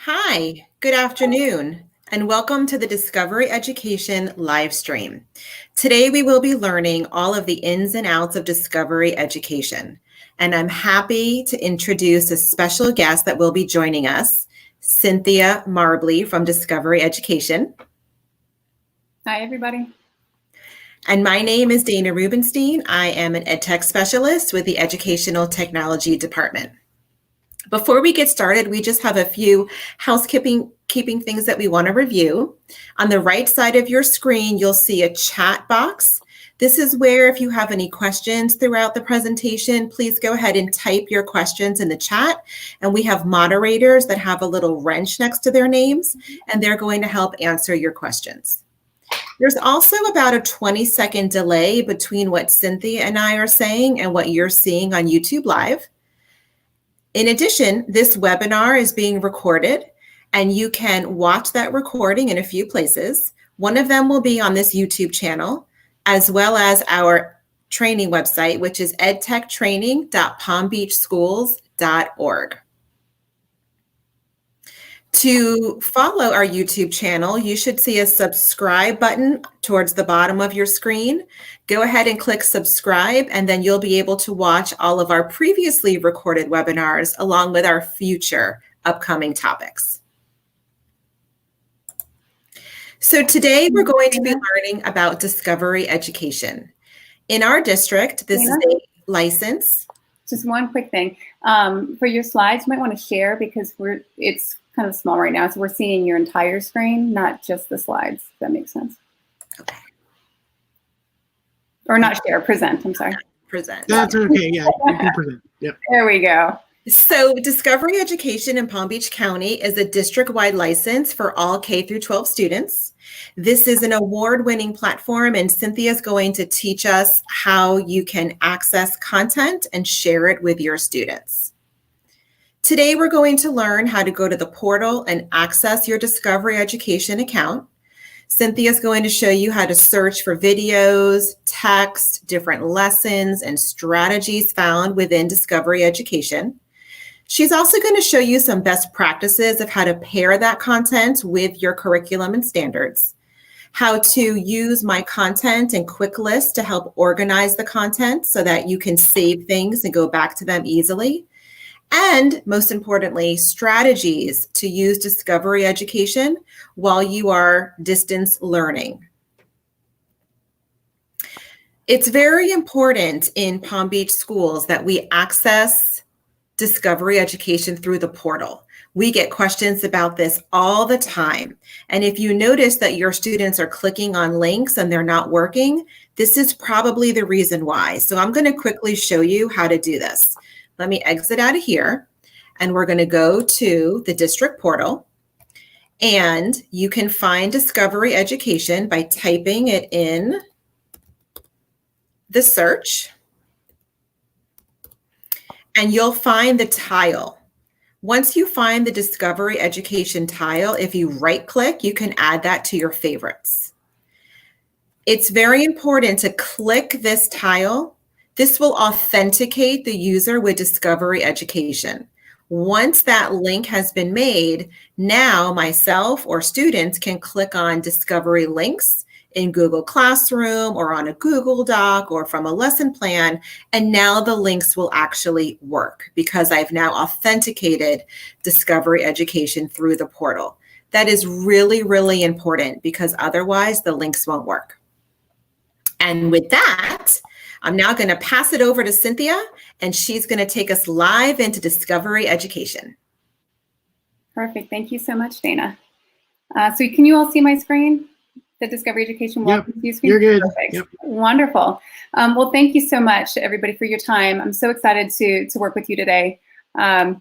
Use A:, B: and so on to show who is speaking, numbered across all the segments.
A: Hi, good afternoon, and welcome to the Discovery Education live stream. Today we will be learning all of the ins and outs of Discovery Education, and I'm happy to introduce a special guest that will be joining us, Cynthia Marbley from Discovery Education.
B: Hi, everybody.
A: And my name is Dana Rubenstein. I am an EdTech specialist with the Educational Technology Department. Before we get started, we just have a few housekeeping things that we want to review. On the right side of your screen, you'll see a chat box. This is where if you have any questions throughout the presentation, please go ahead and type your questions in the chat. And we have moderators that have a little wrench next to their names, and they're going to help answer your questions. There's also about a 20-second delay between what Cynthia and I are saying and what you're seeing on YouTube Live. In addition, this webinar is being recorded, and you can watch that recording in a few places. One of them will be on this YouTube channel, as well as our training website, which is edtechtraining.palmbeachschools.org. To follow our YouTube channel, you should see a subscribe button towards the bottom of your screen. Go ahead and click subscribe, and then you'll be able to watch all of our previously recorded webinars along with our future upcoming topics. So today we're going to be learning about Discovery Education. In our district, this is a license.
B: Just one quick thing. For your slides, you might want to share because it's kind of small right now, so we're seeing your entire screen, not just the slides. If that makes sense.
A: Okay.
B: Or not share, present, I'm sorry.
A: Present.
C: That's okay, yeah, you can present. Yep.
B: There we go.
A: So Discovery Education in Palm Beach County is a district-wide license for all K through 12 students. This is an award-winning platform, and Cynthia is going to teach us how you can access content and share it with your students. Today, we're going to learn how to go to the portal and access your Discovery Education account. Cynthia is going to show you how to search for videos, text, different lessons, and strategies found within Discovery Education. She's also going to show you some best practices of how to pair that content with your curriculum and standards, how to use my content and Quicklist to help organize the content so that you can save things and go back to them easily. And most importantly, strategies to use Discovery Education while you are distance learning. It's very important in Palm Beach schools that we access Discovery Education through the portal. We get questions about this all the time. And if you notice that your students are clicking on links and they're not working, this is probably the reason why. So I'm going to quickly show you how to do this. Let me exit out of here, and we're going to go to the district portal, and you can find Discovery Education by typing it in the search, and you'll find the tile. Once you find the Discovery Education tile, if you right-click, you can add that to your favorites. It's very important to click this tile. This will authenticate the user with Discovery Education. Once that link has been made, now myself or students can click on Discovery links in Google Classroom or on a Google Doc or from a lesson plan, and now the links will actually work because I've now authenticated Discovery Education through the portal. That is really, really important because otherwise the links won't work. And with that, I'm now going to pass it over to Cynthia, and she's going to take us live into Discovery Education.
B: Perfect. Thank you so much, Dana. So can you all see my screen? The Discovery Education welcome to you screen?
C: You're good.
B: Perfect.
C: Yep.
B: Wonderful. Well, thank you so much, everybody, for your time. I'm so excited to work with you today. And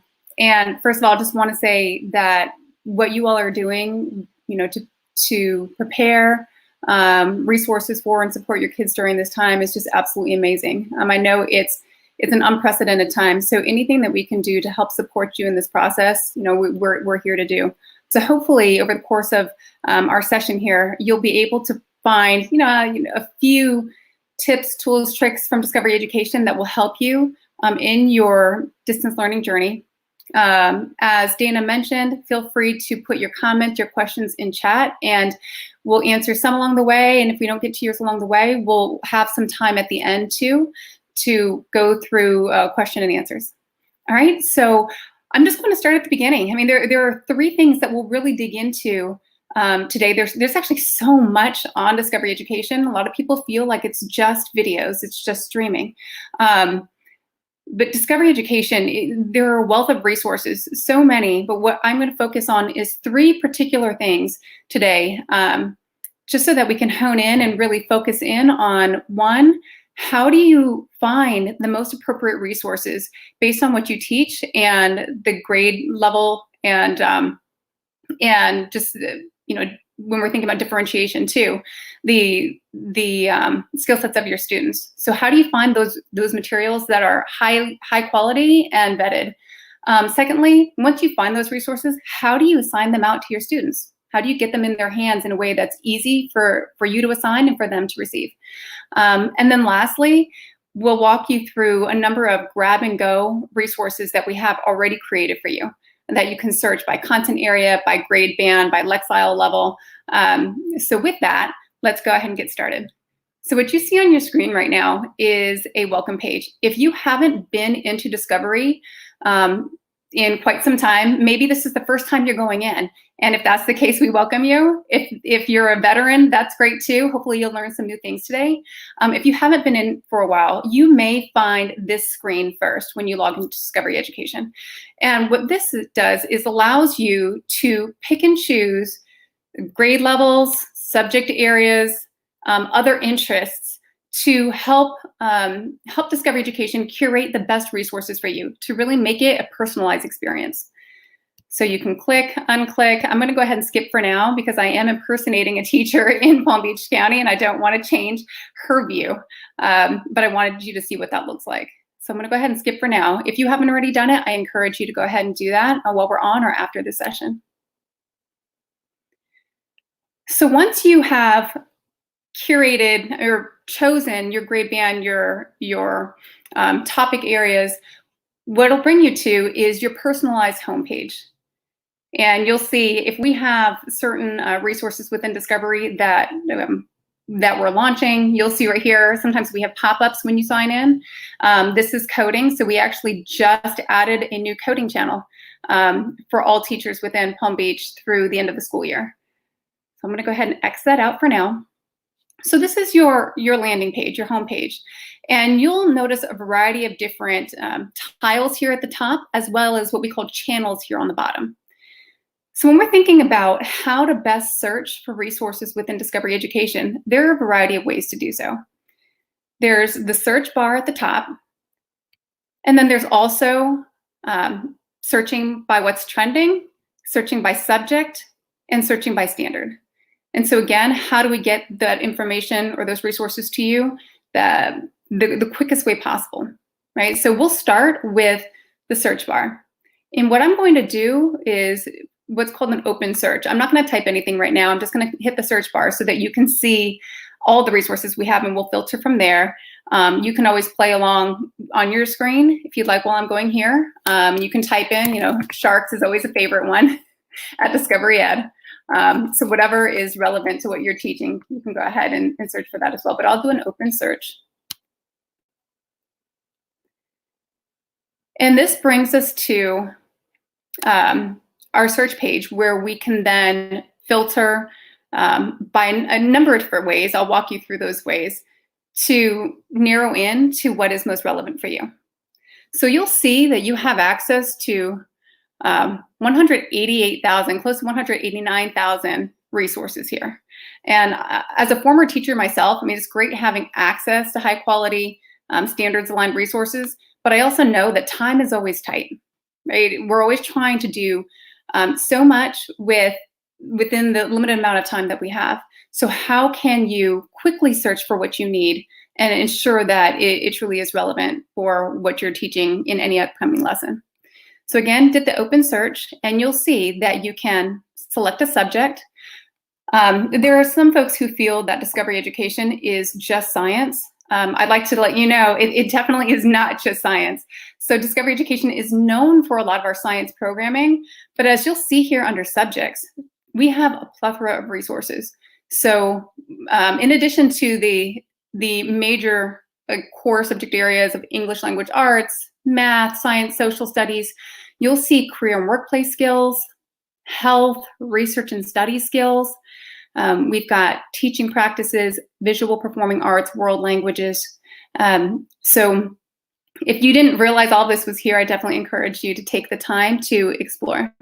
B: first of all, I just want to say that what you all are doing, to prepare resources for and support your kids during this time is just absolutely amazing. I know it's an unprecedented time, so anything that we can do to help support you in this process, we're here to do. So hopefully over the course of our session here, you'll be able to find a few tips, tools, tricks from Discovery Education that will help you in your distance learning journey. As Dana mentioned, feel free to put your comments, your questions in chat, and we'll answer some along the way. And if we don't get to yours along the way, we'll have some time at the end too to go through question and answers. All right, so I'm just going to start at the beginning. I mean, there are 3 things that we'll really dig into today. There's actually so much on Discovery Education. A lot of people feel like it's just videos, it's just streaming. But Discovery Education, there are a wealth of resources, so many, but what I'm going to focus on is 3 particular things today, just so that we can hone in and really focus in on, 1, how do you find the most appropriate resources based on what you teach and the grade level, and just, you know, when we're thinking about differentiation too, the skill sets of your students. So how do you find those materials that are high quality and vetted? Secondly, once you find those resources, how do you assign them out to your students? How do you get them in their hands in a way that's easy for you to assign and for them to receive? And then lastly, we'll walk you through a number of grab and go resources that we have already created for you, that you can search by content area, by grade band, by Lexile level. So with that, let's go ahead and get started. So what you see on your screen right now is a welcome page. If you haven't been into Discovery in quite some time, maybe this is the first time you're going in. And if that's the case, we welcome you. If you're a veteran, that's great too. Hopefully you'll learn some new things today. If you haven't been in for a while, you may find this screen first when you log into Discovery Education. And what this does is allows you to pick and choose grade levels, subject areas, other interests to help Discovery Education curate the best resources for you to really make it a personalized experience. So you can click, unclick. I'm going to go ahead and skip for now because I am impersonating a teacher in Palm Beach County and I don't want to change her view, but I wanted you to see what that looks like. So I'm going to go ahead and skip for now. If you haven't already done it, I encourage you to go ahead and do that while we're on or after the session. So once you have curated or chosen your grade band, your topic areas, what it'll bring you to is your personalized homepage. And you'll see if we have certain resources within Discovery that we're launching, you'll see right here, sometimes we have pop-ups when you sign in. This is coding, so we actually just added a new coding channel for all teachers within Palm Beach through the end of the school year. So I'm gonna go ahead and X that out for now. So this is your landing page, your home page. And you'll notice a variety of different tiles here at the top, as well as what we call channels here on the bottom. So when we're thinking about how to best search for resources within Discovery Education, there are a variety of ways to do so. There's the search bar at the top, and then there's also searching by what's trending, searching by subject, and searching by standard. And so again, how do we get that information or those resources to you the quickest way possible, right? So we'll start with the search bar. And what I'm going to do is what's called an open search. I'm not going to type anything right now. I'm just going to hit the search bar so that you can see all the resources we have, and we'll filter from there. You can always play along on your screen if you'd like while I'm going here. You can type in, you know, sharks is always a favorite one at Discovery Ed. So whatever is relevant to what you're teaching, you can go ahead and search for that as well. But I'll do an open search. And this brings us to our search page where we can then filter by a number of different ways. I'll walk you through those ways to narrow in to what is most relevant for you. So you'll see that you have access to 188,000, close to 189,000 resources here. And as a former teacher myself, I mean, it's great having access to high quality, standards aligned resources, but I also know that time is always tight, right? We're always trying to do so much within the limited amount of time that we have. So how can you quickly search for what you need and ensure that it truly is relevant for what you're teaching in any upcoming lesson? So again, did the open search, and you'll see that you can select a subject. There are some folks who feel that Discovery Education is just science. I'd like to let you know it definitely is not just science. So Discovery Education is known for a lot of our science programming, but as you'll see here under subjects, we have a plethora of resources. So in addition to the major core subject areas of English language arts, math, science, social studies, you'll see career and workplace skills, health, research and study skills. We've got teaching practices, visual performing arts, world languages. So if you didn't realize all this was here, I definitely encourage you to take the time to explore.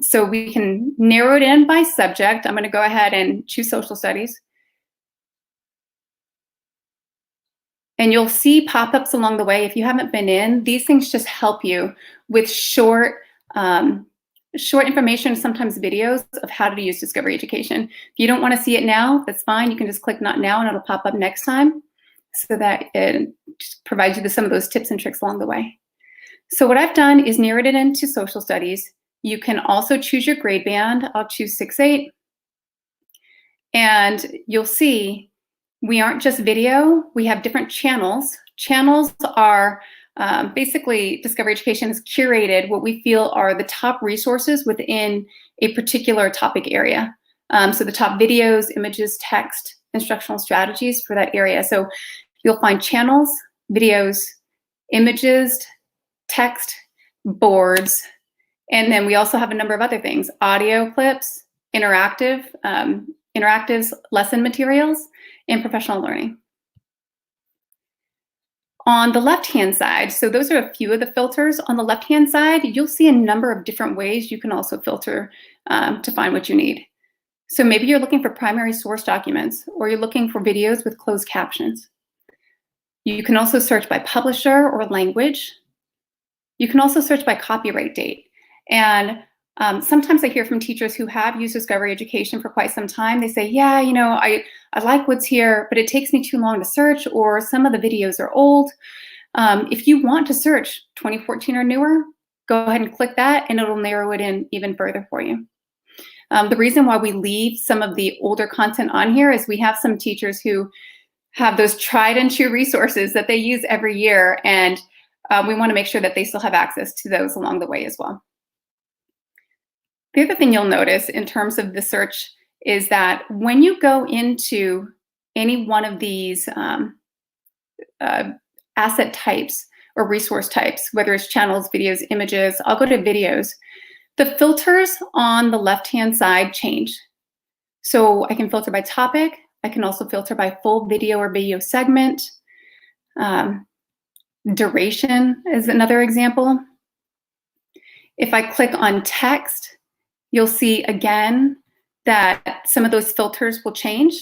B: So we can narrow it in by subject. I'm going to go ahead and choose social studies. And you'll see pop-ups along the way. If you haven't been in, these things just help you with short information, sometimes videos of how to use Discovery Education. If you don't want to see it now, that's fine. You can just click Not Now and it'll pop up next time, so that it just provides you with some of those tips and tricks along the way. So what I've done is narrowed it into social studies. You can also choose your grade band. I'll choose 6-8. And you'll see we aren't just video, we have different channels. Channels are basically, Discovery Education has curated what we feel are the top resources within a particular topic area. So the top videos, images, text, instructional strategies for that area. So you'll find channels, videos, images, text, boards, and then we also have a number of other things: audio clips, interactives, lesson materials, and professional learning. On the left-hand side, so those are a few of the filters. On the left-hand side, you'll see a number of different ways you can also filter to find what you need. So maybe you're looking for primary source documents, or you're looking for videos with closed captions. You can also search by publisher or language. You can also search by copyright date. And sometimes I hear from teachers who have used Discovery Education for quite some time. They say, yeah, you know, I like what's here, but it takes me too long to search, or some of the videos are old. If you want to search 2014 or newer, go ahead and click that and it'll narrow it in even further for you. The reason why we leave some of the older content on here is we have some teachers who have those tried and true resources that they use every year, and we want to make sure that they still have access to those along the way as well. The other thing you'll notice in terms of the search is that when you go into any one of these asset types or resource types, whether it's channels, videos, images, I'll go to videos, the filters on the left-hand side change. So I can filter by topic. I can also filter by full video or video segment. Duration is another example. If I click on text, you'll see again that some of those filters will change.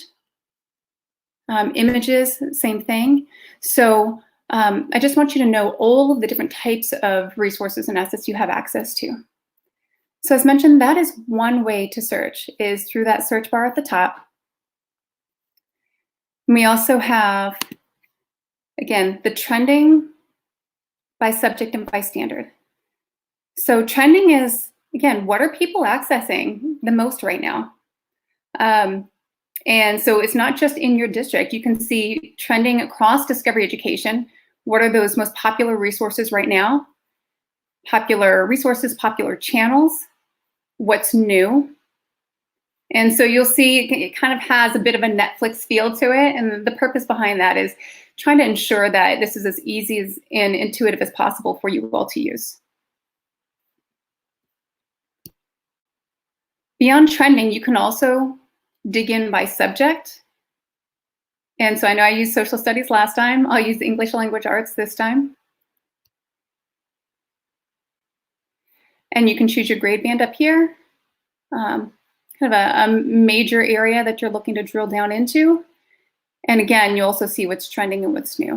B: Images, same thing. So I just want you to know all of the different types of resources and assets you have access to. So as mentioned, that is one way to search, is through that search bar at the top. We also have, again, the trending by subject and by standard. So trending is, again, what are people accessing the most right now? And so it's not just in your district. You can see trending across Discovery Education. What are those most popular resources right now? Popular resources, popular channels, what's new. And so you'll see it kind of has a bit of a Netflix feel to it. And the purpose behind that is trying to ensure that this is as easy and intuitive as possible for you all to use. Beyond trending, you can also dig in by subject. And so I know I used social studies last time. I'll use English language arts this time. And you can choose your grade band up here. Kind of a major area that you're looking to drill down into. And again, you also see what's trending and what's new.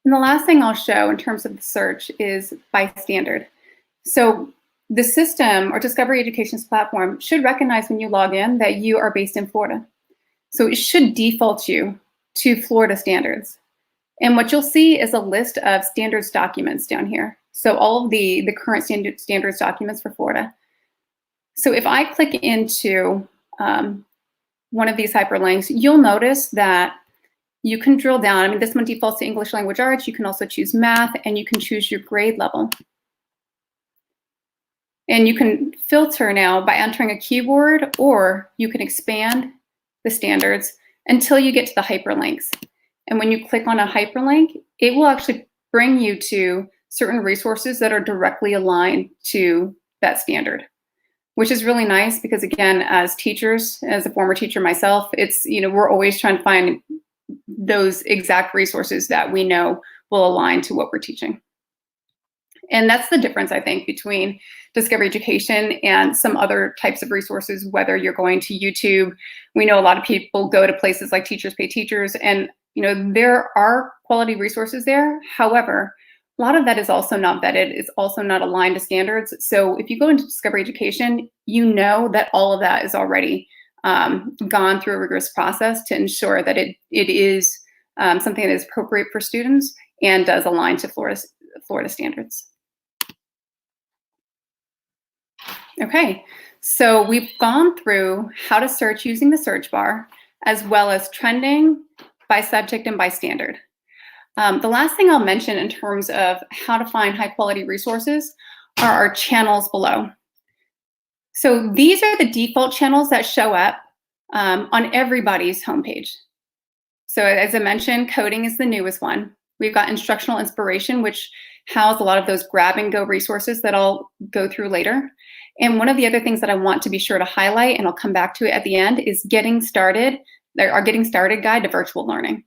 B: And the last thing I'll show in terms of the search is by standard. So the system or Discovery Education's platform should recognize when you log in that you are based in Florida. So it should default you to Florida standards. And what you'll see is a list of standards documents down here. So all of the current standards documents for Florida. So if I click into one of these hyperlinks, you'll notice that you can drill down. I mean, this one defaults to English language arts. You can also choose math, and you can choose your grade level. And you can filter now by entering a keyword, or you can expand the standards until you get to the hyperlinks. And when you click on a hyperlink, it will actually bring you to certain resources that are directly aligned to that standard, which is really nice because, again, as teachers, as a former teacher myself, it's, we're always trying to find those exact resources that we know will align to what we're teaching. And that's the difference, I think, between Discovery Education and some other types of resources, whether you're going to YouTube. We know a lot of people go to places like Teachers Pay Teachers, and there are quality resources there. However, a lot of that is also not vetted. It's also not aligned to standards. So if you go into Discovery Education, you know that all of that is already gone through a rigorous process to ensure that it is something that is appropriate for students and does align to Florida standards. Okay, so we've gone through how to search using the search bar, as well as trending by subject and by standard. The last thing I'll mention in terms of how to find high quality resources are our channels below. So these are the default channels that show up on everybody's homepage. So as I mentioned, coding is the newest one. We've got Instructional Inspiration, which house a lot of those grab and go resources that I'll go through later. And one of the other things that I want to be sure to highlight, and I'll come back to it at the end, is Getting Started, our Getting Started guide to virtual learning.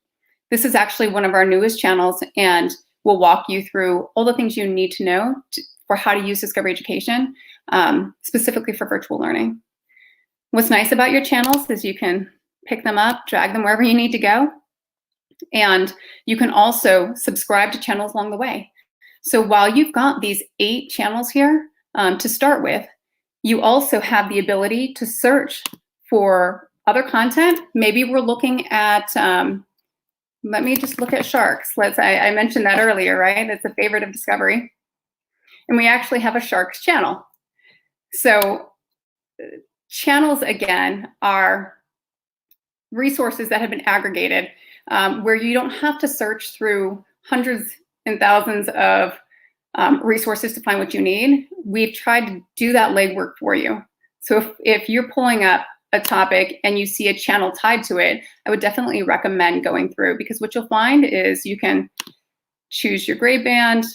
B: This is actually one of our newest channels, and we'll walk you through all the things you need to know for how to use Discovery Education, specifically for virtual learning. What's nice about your channels is you can pick them up, drag them wherever you need to go, and you can also subscribe to channels along the way. So while you've got these 8 channels here to start with, you also have the ability to search for other content. Maybe we're looking at, let me just look at sharks. I mentioned that earlier, right? It's a favorite of Discovery. And we actually have a sharks channel. So channels, again, are resources that have been aggregated where you don't have to search through hundreds and thousands of resources to find what you need. We've tried to do that legwork for you. So if you're pulling up a topic and you see a channel tied to it, I would definitely recommend going through, because what you'll find is you can choose your grade band,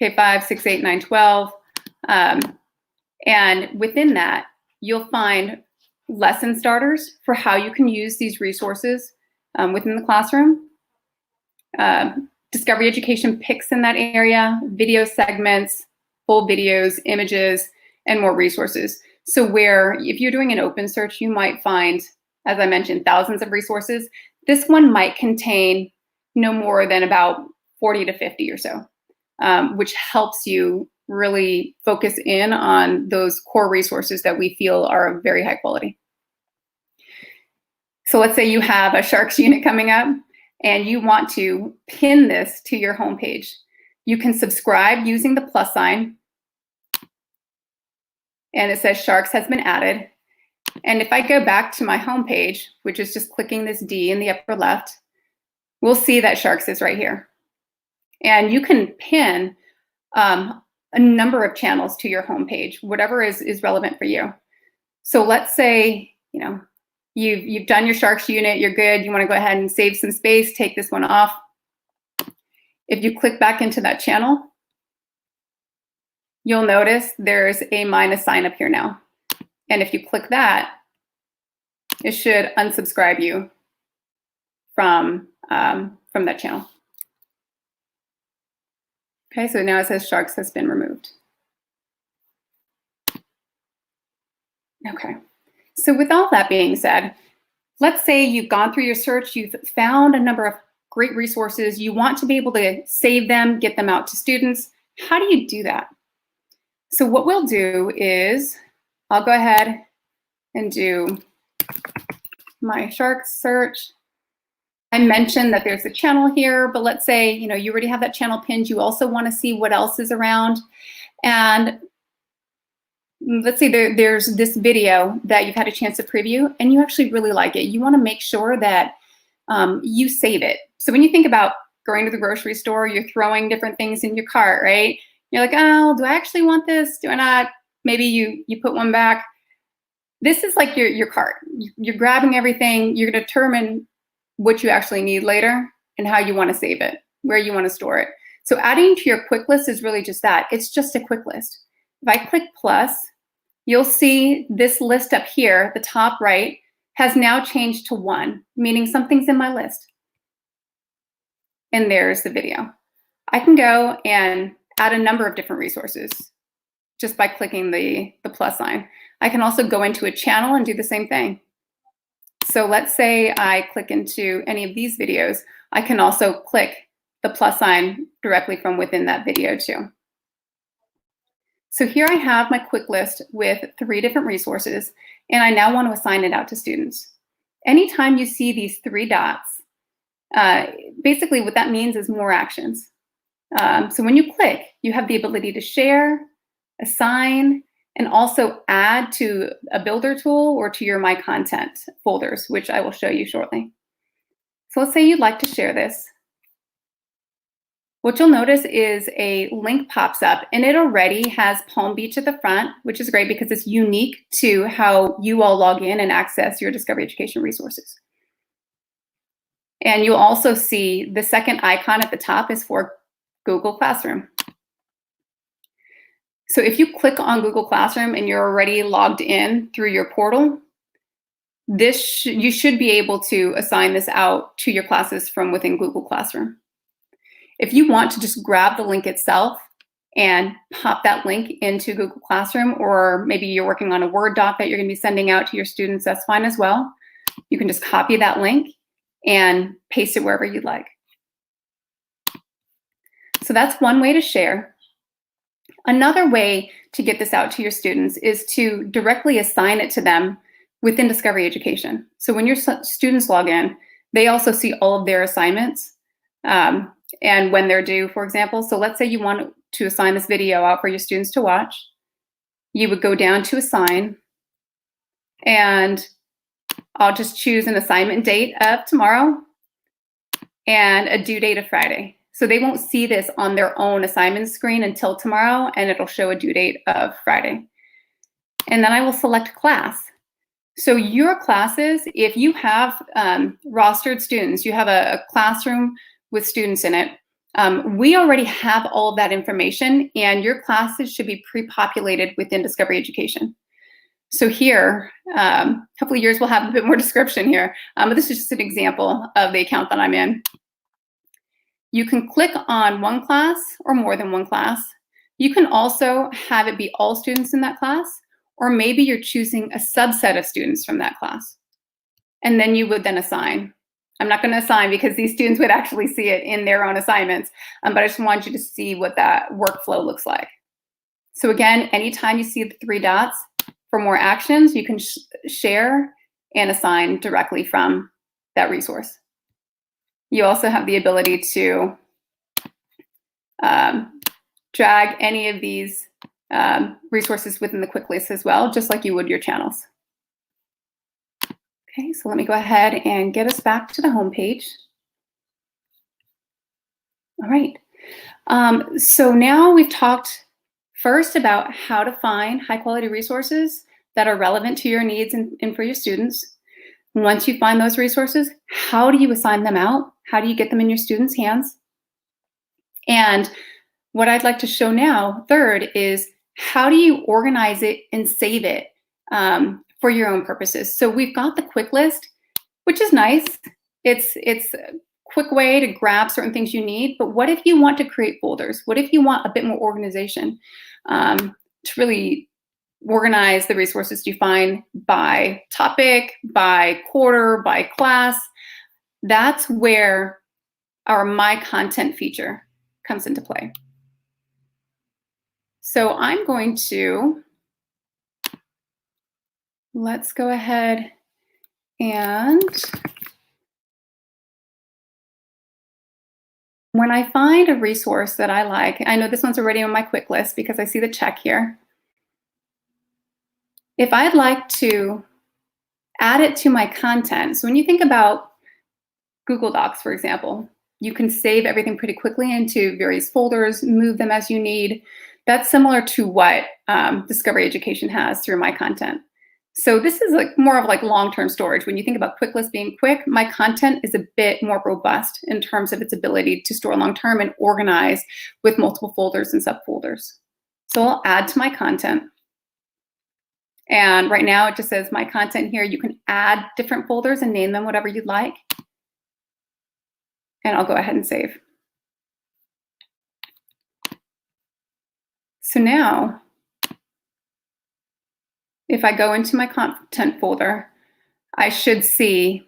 B: K5, 6, 8, 9, 12. And within that, you'll find lesson starters for how you can use these resources within the classroom. Discovery Education picks in that area, video segments, full videos, images, and more resources. So where if you're doing an open search, you might find, as I mentioned, thousands of resources. This one might contain no more than about 40 to 50 or so, which helps you really focus in on those core resources that we feel are of very high quality. So let's say you have a sharks unit coming up and you want to pin this to your homepage. You can subscribe using the plus sign, and it says sharks has been added. And if I go back to my homepage, which is just clicking this D in the upper left, we'll see that sharks is right here. And you can pin a number of channels to your homepage, whatever is relevant for you. So let's say, you've done your sharks unit, you're good, you want to go ahead and save some space, take this one off. If you click back into that channel, you'll notice there's a minus sign up here now. And if you click that, it should unsubscribe you from that channel. Okay, so now it says sharks has been removed. Okay, so with all that being said, let's say you've gone through your search, you've found a number of great resources, you want to be able to save them, get them out to students. How do you do that? So what we'll do is, I'll go ahead and do my sharks search. I mentioned that there's a channel here, but let's say, you already have that channel pinned. You also want to see what else is around. And let's say there's this video that you've had a chance to preview and you actually really like it. You want to make sure that you save it. So when you think about going to the grocery store, you're throwing different things in your cart, right? You're like, oh, do I actually want this? Do I not? Maybe you put one back. This is like your cart. You're grabbing everything. You're going to determine what you actually need later and how you want to save it, where you want to store it. So adding to your quick list is really just that. It's just a quick list. If I click plus, you'll see this list up here, the top right, has now changed to 1, meaning something's in my list. And there's the video. I can go and add a number of different resources just by clicking the plus sign. I can also go into a channel and do the same thing. So let's say I click into any of these videos. I can also click the plus sign directly from within that video too. So here I have my quick list with 3 different resources, and I now want to assign it out to students. Anytime you see these 3 dots, basically what that means is more actions. So when you click, you have the ability to share, assign, and also add to a builder tool or to your My Content folders, which I will show you shortly. So let's say you'd like to share this. What you'll notice is a link pops up, and it already has Palm Beach at the front, which is great because it's unique to how you all log in and access your Discovery Education resources. And you'll also see the second icon at the top is for Google Classroom. So if you click on Google Classroom and you're already logged in through your portal, you should be able to assign this out to your classes from within Google Classroom. If you want to just grab the link itself and pop that link into Google Classroom, or maybe you're working on a Word doc that you're going to be sending out to your students, that's fine as well. You can just copy that link and paste it wherever you'd like. So that's one way to share. Another way to get this out to your students is to directly assign it to them within Discovery Education. So when your students log in, they also see all of their assignments and when they're due, for example. So let's say you want to assign this video out for your students to watch. You would go down to assign, and I'll just choose an assignment date of tomorrow and a due date of Friday. So they won't see this on their own assignment screen until tomorrow, and it'll show a due date of Friday. And then I will select class. So your classes, if you have rostered students, you have a classroom with students in it, we already have all of that information, and your classes should be pre-populated within Discovery Education. So here, hopefully yours will have a bit more description here, but this is just an example of the account that I'm in. You can click on one class or more than one class. You can also have it be all students in that class, or maybe you're choosing a subset of students from that class. And then you would then assign. I'm not going to assign because these students would actually see it in their own assignments, but I just want you to see what that workflow looks like. So again, anytime you see the 3 dots, for more actions, you can share and assign directly from that resource. You also have the ability to drag any of these resources within the quick list as well, just like you would your channels. Okay, so let me go ahead and get us back to the home page. All right, so now we've talked first about how to find high quality resources that are relevant to your needs and for your students. Once you find those resources, how do you assign them out? How do you get them in your students' hands? And what I'd like to show now, third, is how do you organize it and save it for your own purposes? So we've got the quick list, which is nice. It's a quick way to grab certain things you need, but what if you want to create folders? What if you want a bit more organization to really organize the resources you find by topic, by quarter, by class? That's where our My Content feature comes into play. So I'm going to, let's go ahead and when I find a resource that I like, I know this one's already on my quick list because I see the check here. if I'd like to add it to my content, so when you think about Google Docs, for example, you can save everything pretty quickly into various folders, move them as you need. That's similar to what Discovery Education has through my content. So this is like more of like long-term storage. When you think about Quicklist being quick, my content is a bit more robust in terms of its ability to store long-term and organize with multiple folders and subfolders. So I'll add to my content. And right now it just says my content here. You can add different folders and name them whatever you'd like. And I'll go ahead and save. So now, if I go into my content folder, I should see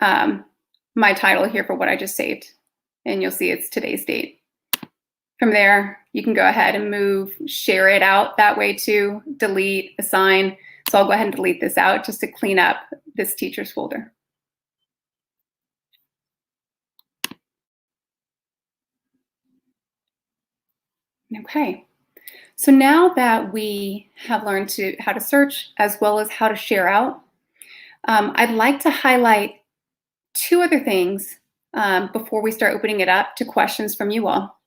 B: my title here for what I just saved. And you'll see it's today's date. From there, you can go ahead and move, share it out that way too, delete, assign. So I'll go ahead and delete this out just to clean up this teacher's folder. Okay, so now that we have learned how to search as well as how to share out, I'd like to highlight two other things before we start opening it up to questions from you all.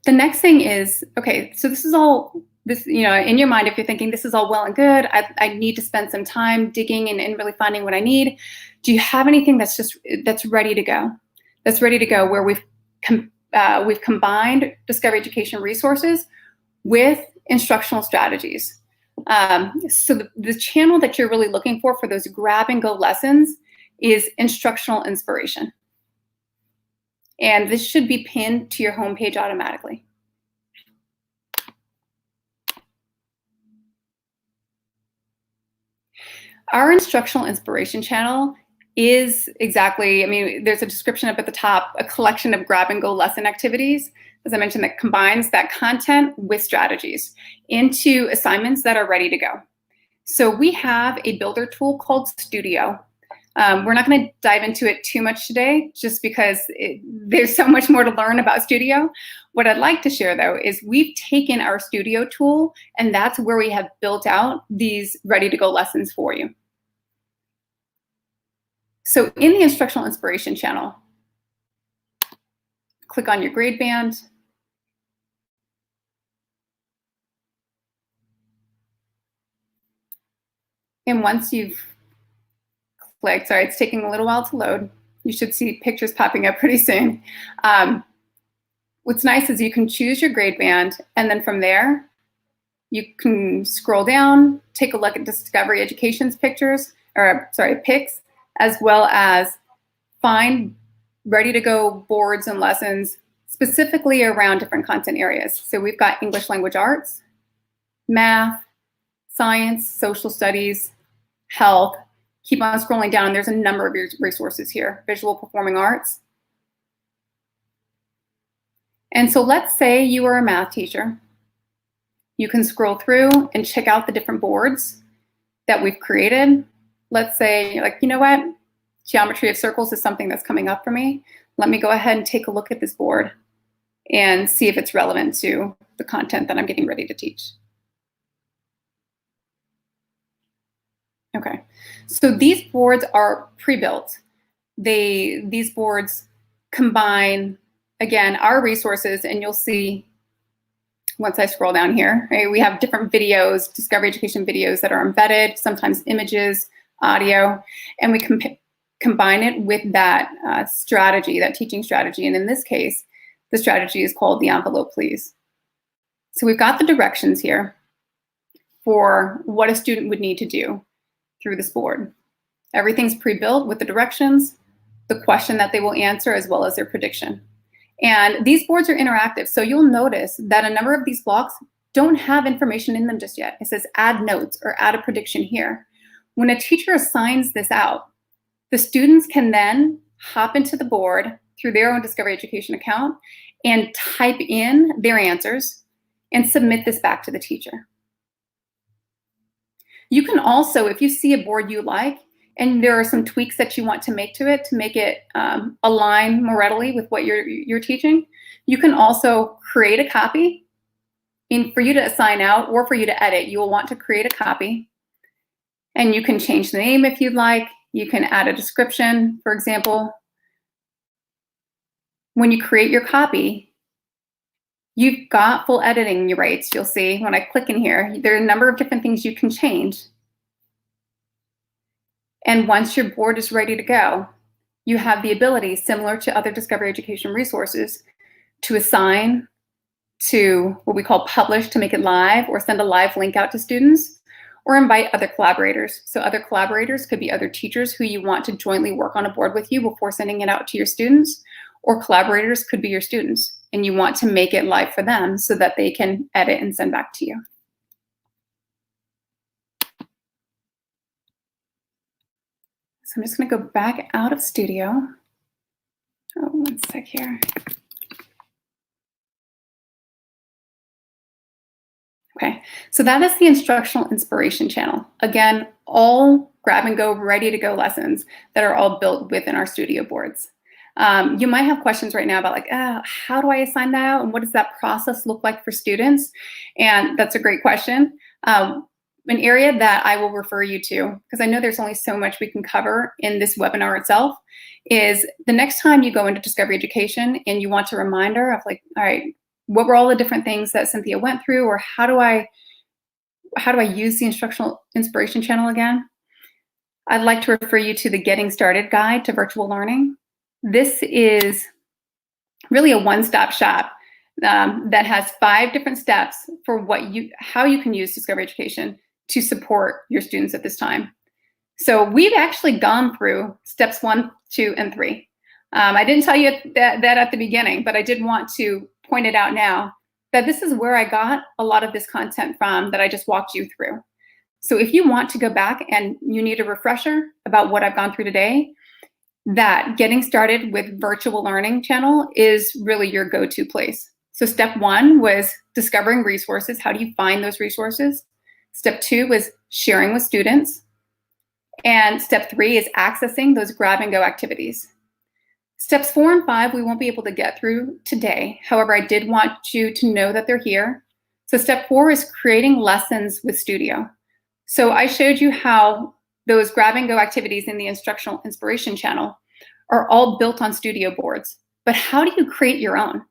B: The next thing is, okay, so this is all, in your mind, if you're thinking this is all well and good, I need to spend some time digging and really finding what I need. Do you have anything that's ready to go? That's ready to go where we've combined Discovery Education resources with instructional strategies. So the channel that you're really looking for those grab and go lessons is Instructional Inspiration. And this should be pinned to your homepage automatically. Our Instructional Inspiration channel is exactly, there's a description up at the top, a collection of grab and go lesson activities, as I mentioned, that combines that content with strategies into assignments that are ready to go. So we have a builder tool called Studio. We're not going to dive into it too much today, just because there's so much more to learn about Studio. What I'd like to share, though, is we've taken our Studio tool, and that's where we have built out these ready-to-go lessons for you. So in the Instructional Inspiration channel, click on your grade band. And once you've clicked, sorry, it's taking a little while to load. You should see pictures popping up pretty soon. What's nice is you can choose your grade band, and then from there, you can scroll down, take a look at Discovery Education's picks, as well as find ready-to-go boards and lessons specifically around different content areas. So we've got English Language Arts, math, science, social studies, health. Keep on scrolling down. There's a number of resources here. Visual Performing Arts. And so let's say you are a math teacher. You can scroll through and check out the different boards that we've created. Let's say you're like, you know what? Geometry of circles is something that's coming up for me. Let me go ahead and take a look at this board and see if it's relevant to the content that I'm getting ready to teach. Okay, so these boards are pre-built. These boards combine, again, our resources, and you'll see once I scroll down here, right, we have different videos, Discovery Education videos that are embedded, sometimes images, audio, and we combine it with that strategy, that teaching strategy. And in this case, the strategy is called the envelope, please. So we've got the directions here for what a student would need to do through this board. Everything's pre-built with the directions, the question that they will answer, as well as their prediction. And these boards are interactive, so you'll notice that a number of these blocks don't have information in them just yet. It says add notes or add a prediction here. When a teacher assigns this out, the students can then hop into the board through their own Discovery Education account and type in their answers and submit this back to the teacher. You can also, if you see a board you like, and there are some tweaks that you want to make it align more readily with what you're teaching, you can also create a copy for you to assign out or for you to edit, you will want to create a copy. And you can change the name if you'd like. You can add a description, for example. When you create your copy, you've got full editing rights. You'll see when I click in here, there are a number of different things you can change. And once your board is ready to go, you have the ability, similar to other Discovery Education resources, to assign, to what we call publish to make it live, or send a live link out to students, or invite other collaborators. So other collaborators could be other teachers who you want to jointly work on a board with you before sending it out to your students, or collaborators could be your students, and you want to make it live for them so that they can edit and send back to you. So I'm just going to go back out of Studio. Oh, one sec here. Okay, so that is the Instructional Inspiration channel. Again, all grab and go, ready to go lessons that are all built within our Studio boards. You might have questions right now about like, how do I assign that out? And what does that process look like for students? And that's a great question. An area that I will refer you to, because I know there's only so much we can cover in this webinar itself, is the next time you go into Discovery Education and you want a reminder of like, all right, what were all the different things that Cynthia went through, or how do I use the Instructional Inspiration channel again? I'd like to refer you to the Getting Started Guide to Virtual Learning. This is really a one-stop shop that has 5 different steps for how you can use Discovery Education to support your students at this time. So we've actually gone through steps 1, 2, and 3. I didn't tell you that at the beginning, but I did want to point it out now that this is where I got a lot of this content from that I just walked you through. So if you want to go back and you need a refresher about what I've gone through today, that Getting Started with Virtual Learning channel is really your go-to place. So step 1 was discovering resources. How do you find those resources? Step 2 was sharing with students. And step 3 is accessing those grab and go activities. Steps 4 and 5, we won't be able to get through today. However, I did want you to know that they're here. So step 4 is creating lessons with Studio. So I showed you how those grab and go activities in the Instructional Inspiration channel are all built on Studio boards. But how do you create your own?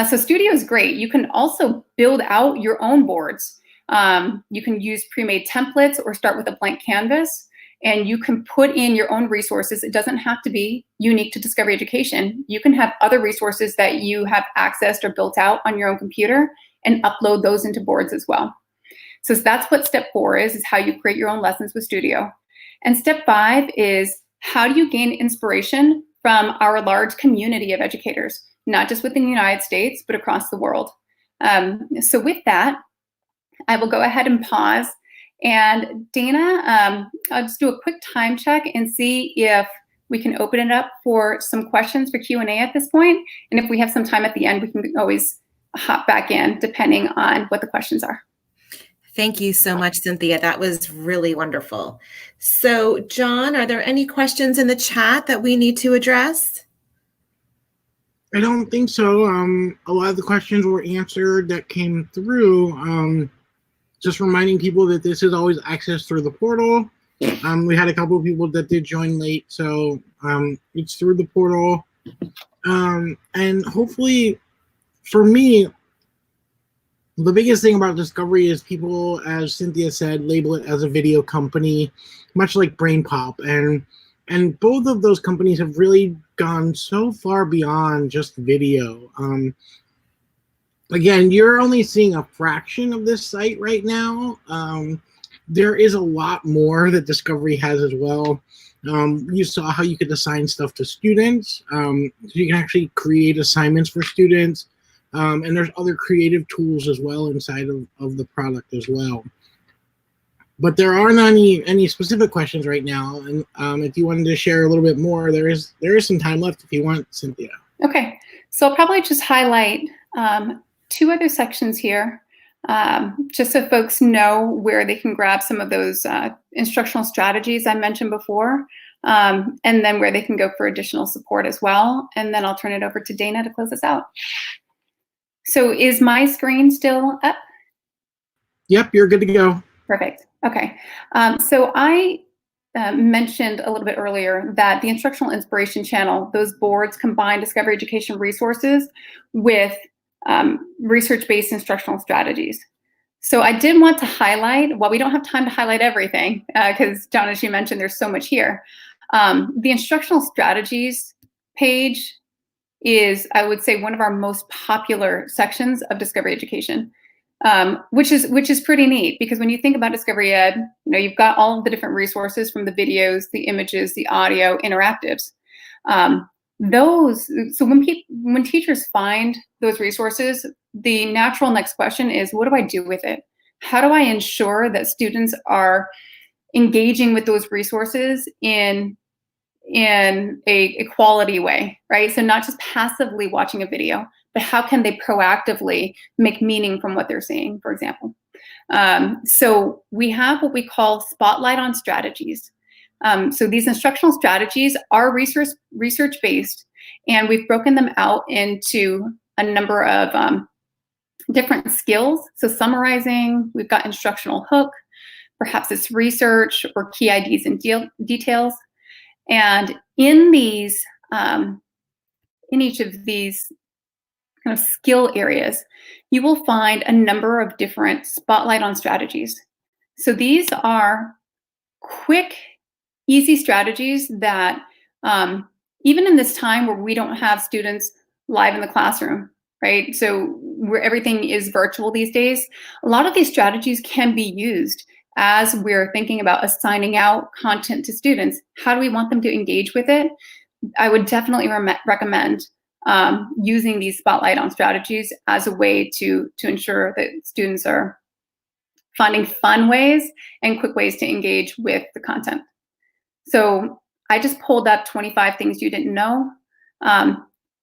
B: So Studio is great. You can also build out your own boards. You can use pre-made templates or start with a blank canvas, and you can put in your own resources. It doesn't have to be unique to Discovery Education. You can have other resources that you have accessed or built out on your own computer and upload those into boards as well. So that's what step 4 is how you create your own lessons with Studio. And step 5 is how do you gain inspiration from our large community of educators, not just within the United States, but across the world. So with that, I will go ahead and pause. And Dana, I'll just do a quick time check and see if we can open it up for some questions for Q&A at this point. And if we have some time at the end, we can always hop back in depending on what the questions are.
A: Thank you so much, Cynthia. That was really wonderful. So, John, are there any questions in the chat that we need to address?
C: I don't think so. A lot of the questions were answered that came through. Just reminding people that this is always accessed through the portal. We had a couple of people that did join late, so it's through the portal. And hopefully, for me, the biggest thing about Discovery is people, as Cynthia said, label it as a video company, much like BrainPop. And both of those companies have really gone so far beyond just video. Again, you're only seeing a fraction of this site right now. There is a lot more that Discovery has as well. You saw how you could assign stuff to students. So you can actually create assignments for students. And there's other creative tools as well inside of the product as well. But there aren't any specific questions right now. And if you wanted to share a little bit more, there is some time left if you want, Cynthia.
B: Okay, so I'll probably just highlight 2 other sections here, just so folks know where they can grab some of those instructional strategies I mentioned before, and then where they can go for additional support as well. And then I'll turn it over to Dana to close us out. So is my screen still up?
C: Yep, you're good to go.
B: Perfect. Okay. So I mentioned a little bit earlier that the Instructional Inspiration channel, those boards combine Discovery Education resources with research-based instructional strategies. So I did want to highlight, while we don't have time to highlight everything, because John, as you mentioned, there's so much here. The Instructional Strategies page is, I would say, one of our most popular sections of Discovery Education. Which is pretty neat, because when you think about Discovery Ed, you know, you've got all of the different resources, from the videos, the images, the audio, interactives. So when teachers find those resources, the natural next question is, what do I do with it? How do I ensure that students are engaging with those resources in a quality way, right? So not just passively watching a video, but how can they proactively make meaning from what they're seeing, for example. So we have what we call Spotlight on Strategies. So these instructional strategies are research-based, and we've broken them out into a number of different skills. So summarizing, we've got instructional hook, perhaps it's research or key ideas and details. And in these, in each of these kind of skill areas, you will find a number of different Spotlight on Strategies. So these are quick, easy strategies that even in this time where we don't have students live in the classroom, right? So where everything is virtual these days, a lot of these strategies can be used as we're thinking about assigning out content to students. How do we want them to engage with it? I would definitely recommend using these Spotlight on Strategies as a way to ensure that students are finding fun ways and quick ways to engage with the content. So I just pulled up 25 things you didn't know.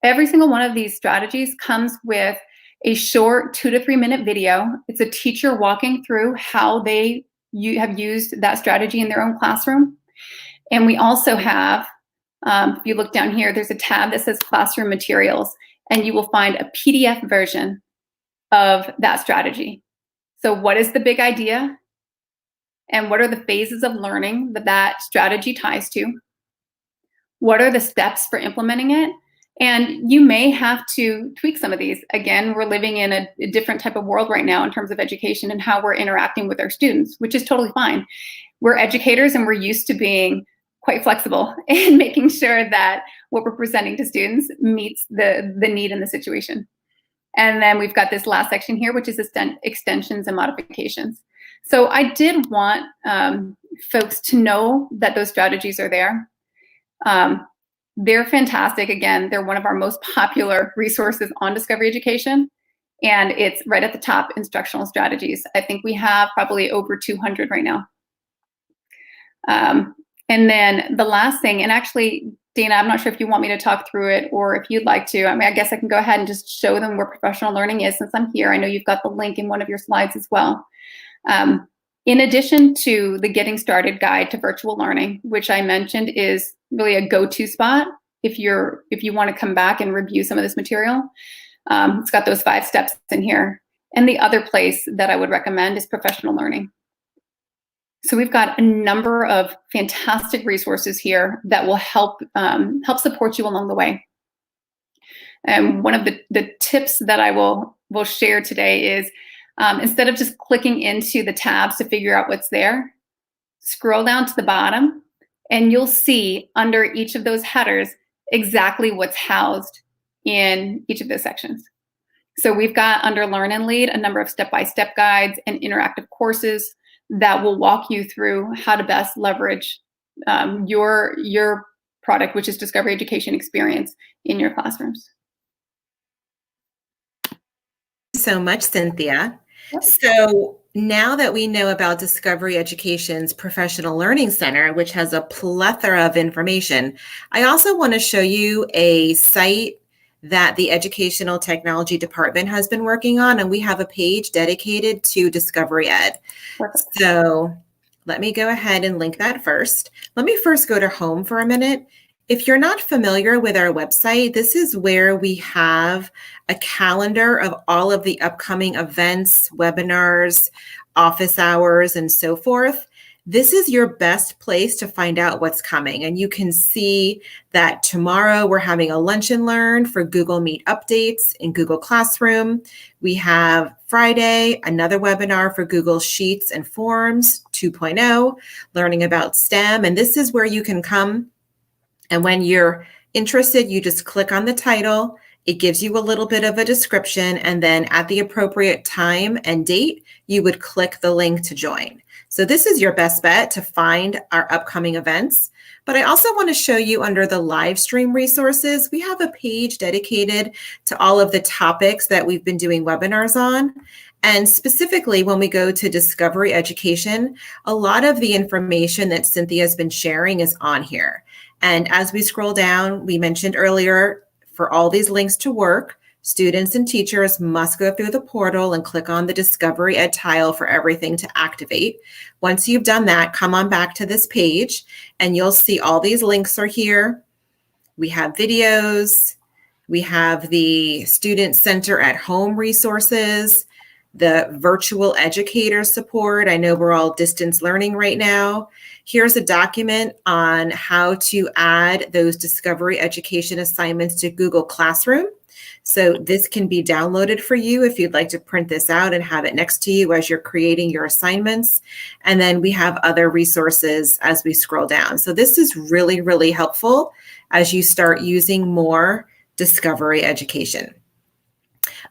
B: Every single one of these strategies comes with a short 2 to 3 minute video. It's a teacher walking through how they have used that strategy in their own classroom. And we also have, if you look down here, there's a tab that says Classroom Materials, and you will find a PDF version of that strategy. So what is the big idea? And what are the phases of learning that that strategy ties to? What are the steps for implementing it? And you may have to tweak some of these. Again, we're living in a different type of world right now in terms of education and how we're interacting with our students, which is totally fine. We're educators and we're used to being quite flexible in making sure that what we're presenting to students meets the need and the situation. And then we've got this last section here, which is extensions and modifications. So I did want folks to know that those strategies are there. They're fantastic. Again, they're one of our most popular resources on Discovery Education, and it's right at the top, Instructional Strategies. I think we have probably over 200 right now. And then the last thing, and actually, Dana, I'm not sure if you want me to talk through it or if you'd like to. I mean, I guess I can go ahead and just show them where professional learning is since I'm here. I know you've got the link in one of your slides as well. In addition to the Getting Started Guide to Virtual Learning, which I mentioned is really a go-to spot if you want to come back and review some of this material. It's got those 5 steps in here. And the other place that I would recommend is Professional Learning. So we've got a number of fantastic resources here that will help support you along the way. And one of the tips that I will share today is instead of just clicking into the tabs to figure out what's there, scroll down to the bottom and you'll see under each of those headers exactly what's housed in each of those sections. So we've got under Learn and Lead a number of step-by-step guides and interactive courses that will walk you through how to best leverage your product, which is Discovery Education Experience, in your classrooms.
A: Thank you so much, Cynthia.
B: Yep.
A: So now that we know about Discovery Education's Professional Learning Center, which has a plethora of information, I also want to show you a site that the Educational Technology Department has been working on, and we have a page dedicated to Discovery Ed.
B: Perfect.
A: So let me go ahead and link that first. Let me first go to home for a minute If you're not familiar with our website, this is where we have a calendar of all of the upcoming events, webinars, office hours, and so forth. This is your best place to find out what's coming. And you can see that tomorrow we're having a lunch and learn for Google Meet updates in Google Classroom. We have Friday, another webinar for Google Sheets and Forms 2.0, learning about STEM. And this is where you can come. And when you're interested, you just click on the title. It gives you a little bit of a description. And then at the appropriate time and date, you would click the link to join. So this is your best bet to find our upcoming events. But I also want to show you under the live stream resources, we have a page dedicated to all of the topics that we've been doing webinars on. And specifically, when we go to Discovery Education, a lot of the information that Cynthia has been sharing is on here. And as we scroll down, we mentioned earlier, for all these links to work, students and teachers must go through the portal and click on the Discovery Ed tile for everything to activate. Once you've done that, come on back to this page and you'll see all these links are here. We have videos, we have the Student Center at Home resources, the virtual educator support. I know we're all distance learning right now. Here's a document on how to add those Discovery Education assignments to Google Classroom. So this can be downloaded for you if you'd like to print this out and have it next to you as you're creating your assignments. And then we have other resources as we scroll down. So this is really, really helpful as you start using more Discovery Education.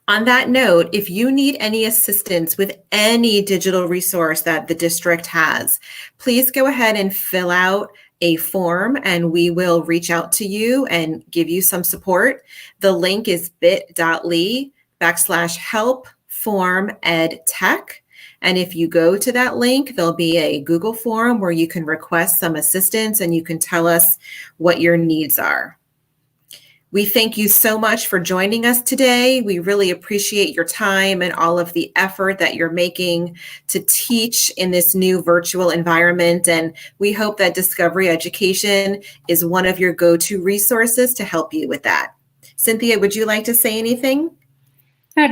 A: On that note, if you need any assistance with any digital resource that the district has, please go ahead and fill out a form and we will reach out to you and give you some support. The link is bit.ly/help-form-ed-tech. And if you go to that link, there'll be a Google form where you can request some assistance and you can tell us what your needs are. We thank you so much for joining us today. We really appreciate your time and all of the effort that you're making to teach in this new virtual environment. And we hope that Discovery Education is one of your go-to resources to help you with that. Cynthia, would you like to say anything?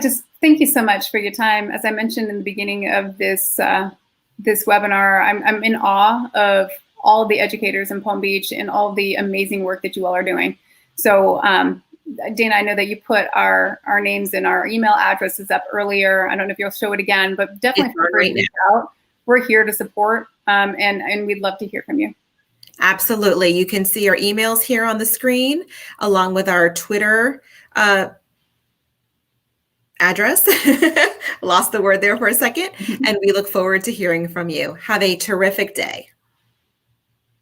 B: Just thank you so much for your time. As I mentioned in the beginning of this webinar, I'm in awe of all of the educators in Palm Beach and all the amazing work that you all are doing. So Dana, I know that you put our names and our email addresses up earlier. I don't know if you'll show it again, but definitely reach out. We're here to support and we'd love to hear from you.
A: Absolutely. You can see our emails here on the screen along with our Twitter address. Lost the word there for a second. And we look forward to hearing from you. Have a terrific day.